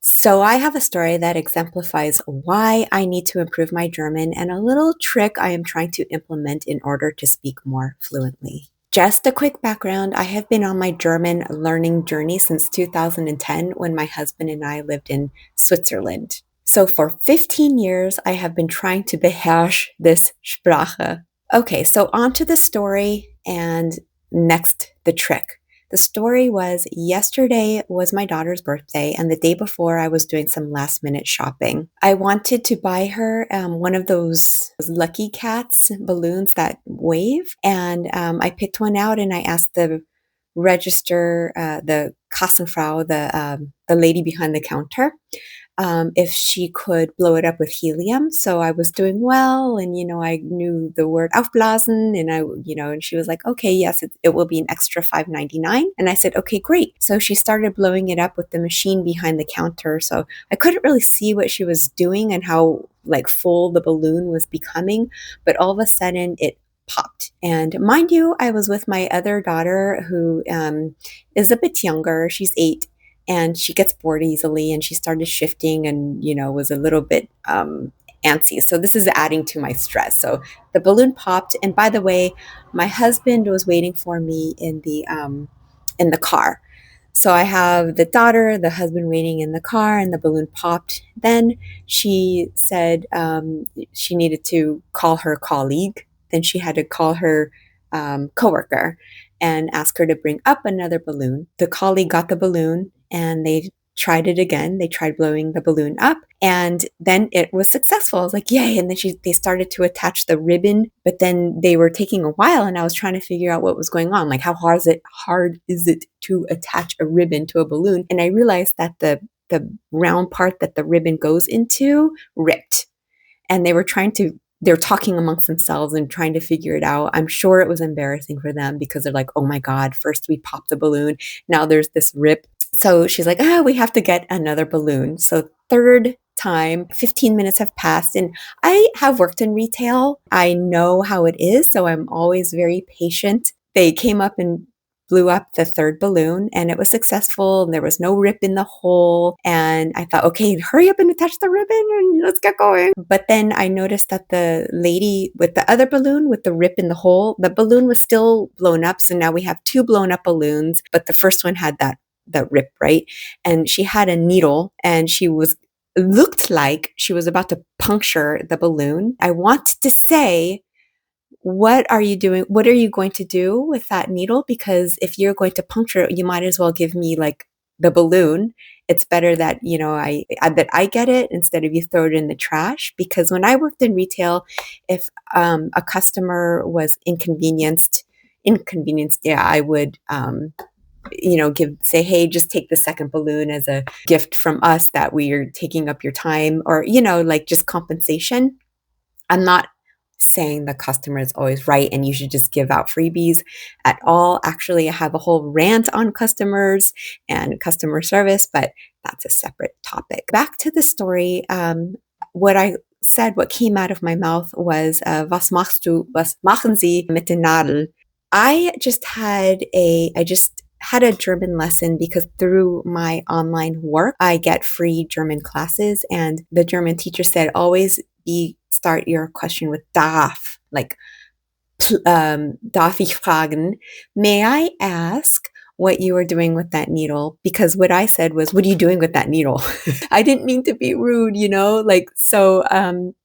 So, I have a story that exemplifies why I need to improve my German and a little trick I am trying to implement in order to speak more fluently. Just a quick background, I have been on my German learning journey since 2010 when my husband and I lived in Switzerland. So, for 15 years, I have been trying to beherrsch this Sprache. Okay, so on to the story and next the trick. The story was yesterday was my daughter's birthday, and the day before, I was doing some last minute shopping. I wanted to buy her one of those Lucky Cats balloons that wave, and I picked one out and I asked the register, the Kassenfrau, the lady behind the counter, if she could blow it up with helium. So I was doing well, and I knew the word aufblasen, and and she was like, "Okay, yes, it will be an extra 5.99." And I said, "Okay, great." So she started blowing it up with the machine behind the counter. So I couldn't really see what she was doing and how like full the balloon was becoming, but all of a sudden it popped. And mind you, I was with my other daughter who is a bit younger. She's 8, and she gets bored easily, and she started shifting and was a little bit antsy. So this is adding to my stress. So the balloon popped, and by the way, my husband was waiting for me in the car. So I have the daughter, the husband waiting in the car, and the balloon popped. Then she said she needed to call her colleague. Then she had to call her coworker and ask her to bring up another balloon. The colleague got the balloon and they tried it again. They tried blowing the balloon up, and then it was successful. I was like, yay. And then they started to attach the ribbon, but then they were taking a while, and I was trying to figure out what was going on. Like, how hard is it to attach a ribbon to a balloon? And I realized that the round part that the ribbon goes into ripped, and they're talking amongst themselves and trying to figure it out. I'm sure it was embarrassing for them because they're like, oh my God, first we popped the balloon. Now there's this rip. So she's like, we have to get another balloon. So third time, 15 minutes have passed, and I have worked in retail. I know how it is. So I'm always very patient. They came up and blew up the third balloon, and it was successful, and there was no rip in the hole. And I thought, okay, hurry up and attach the ribbon and let's get going. But then I noticed that the lady with the other balloon with the rip in the hole, the balloon was still blown up. So now we have two blown up balloons, but the first one had that rip, right? And she had a needle, and looked like she was about to puncture the balloon. I wanted to say, what are you doing? What are you going to do with that needle? Because if you're going to puncture it, you might as well give me like the balloon. It's better that, that I get it instead of you throw it in the trash. Because when I worked in retail, if a customer was inconvenienced, yeah, I would, say, hey, just take the second balloon as a gift from us that we are taking up your time, or, like just compensation. I'm not saying the customer is always right and you should just give out freebies at all. Actually, I have a whole rant on customers and customer service, but that's a separate topic. Back to the story. What I said, what came out of my mouth was, was machen Sie mit den Nadel? I just had a German lesson because through my online work, I get free German classes, and the German teacher said, always start your question with darf, like, darf ich fragen, may I ask what you are doing with that needle? Because what I said was, what are you doing with that needle? I didn't mean to be rude, so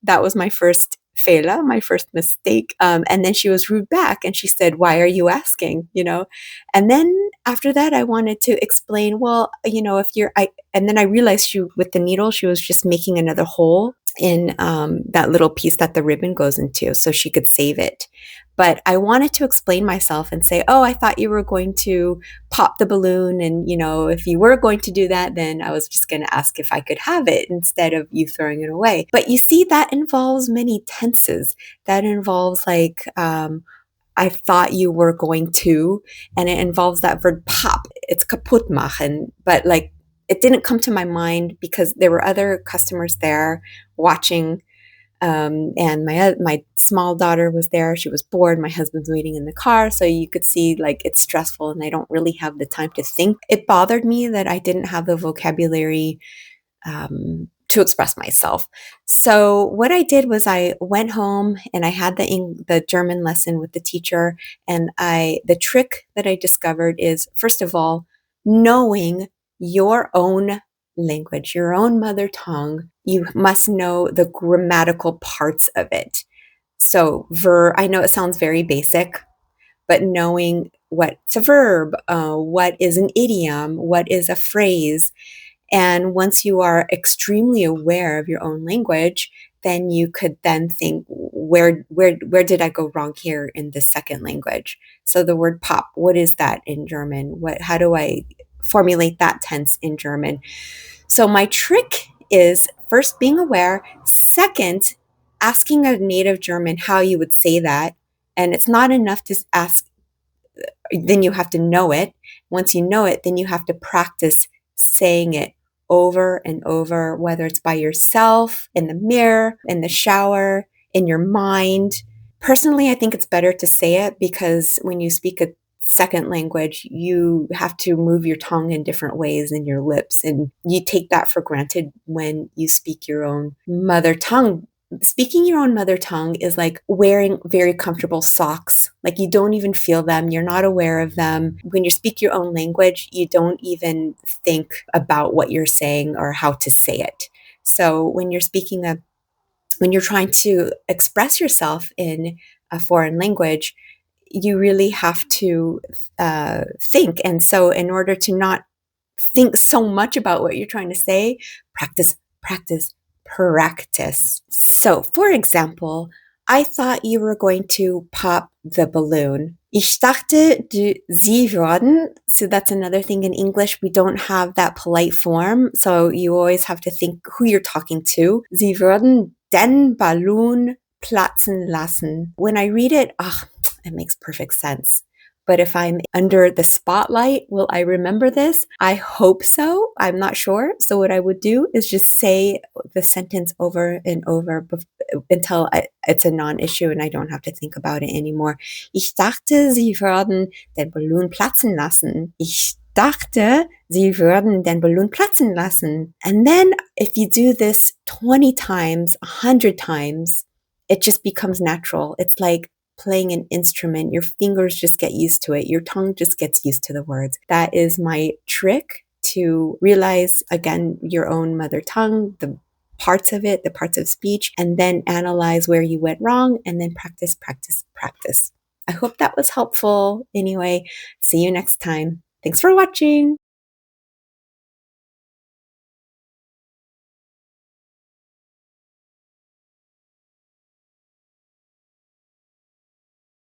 that was my first Fehler, my first mistake. And then she was rude back and she said, why are you asking? And then after that, I wanted to explain, well, and then I realized with the needle, she was just making another hole in that little piece that the ribbon goes into so she could save it. But I wanted to explain myself and say, oh, I thought you were going to pop the balloon. And, if you were going to do that, then I was just going to ask if I could have it instead of you throwing it away. But you see, that involves many tenses. That involves like, I thought you were going to, and it involves that verb pop. It's kaputt machen. But like, it didn't come to my mind because there were other customers there watching. And my small daughter was there. She was bored. My husband's waiting in the car. So you could see like it's stressful and I don't really have the time to think. It bothered me that I didn't have the vocabulary to express myself. So what I did was I went home and I had the German lesson with the teacher, and I the trick that I discovered is, first of all, knowing your own language, your own mother tongue. You must know the grammatical parts of it. So I know it sounds very basic, but knowing what's a verb, what is an idiom, what is a phrase, and once you are extremely aware of your own language, then you could then think, where did I go wrong here in this second language? So the word pop, what is that in German? How do I formulate that tense in German? So my trick is first being aware, second, asking a native German how you would say that. And it's not enough to ask, then you have to know it. Once you know it, then you have to practice saying it over and over, whether it's by yourself, in the mirror, in the shower, in your mind. Personally, I think it's better to say it because when you speak a second language, you have to move your tongue in different ways than your lips. And you take that for granted when you speak your own mother tongue. Speaking your own mother tongue is like wearing very comfortable socks. Like you don't even feel them. You're not aware of them. When you speak your own language, you don't even think about what you're saying or how to say it. So when you're trying to express yourself in a foreign language, you really have to think. And so in order to not think so much about what you're trying to say, practice, practice, practice. So, for example, I thought you were going to pop the balloon. Ich dachte, Sie würden. So that's another thing in English. We don't have that polite form. So you always have to think who you're talking to. Sie würden den Ballon platzen lassen. When I read it, it makes perfect sense. But if I'm under the spotlight, will I remember this? I hope so. I'm not sure. So what I would do is just say the sentence over and over until it's a non-issue and I don't have to think about it anymore. Ich dachte, Sie würden den Ballon platzen lassen. Ich dachte, Sie würden den Ballon platzen lassen. And then if you do this 20 times, 100 times, it just becomes natural. It's like playing an instrument. Your fingers just get used to it. Your tongue just gets used to the words. That is my trick to realize, again, your own mother tongue, the parts of it, the parts of speech, and then analyze where you went wrong and then practice, practice, practice. I hope that was helpful. Anyway, see you next time. Thanks for watching.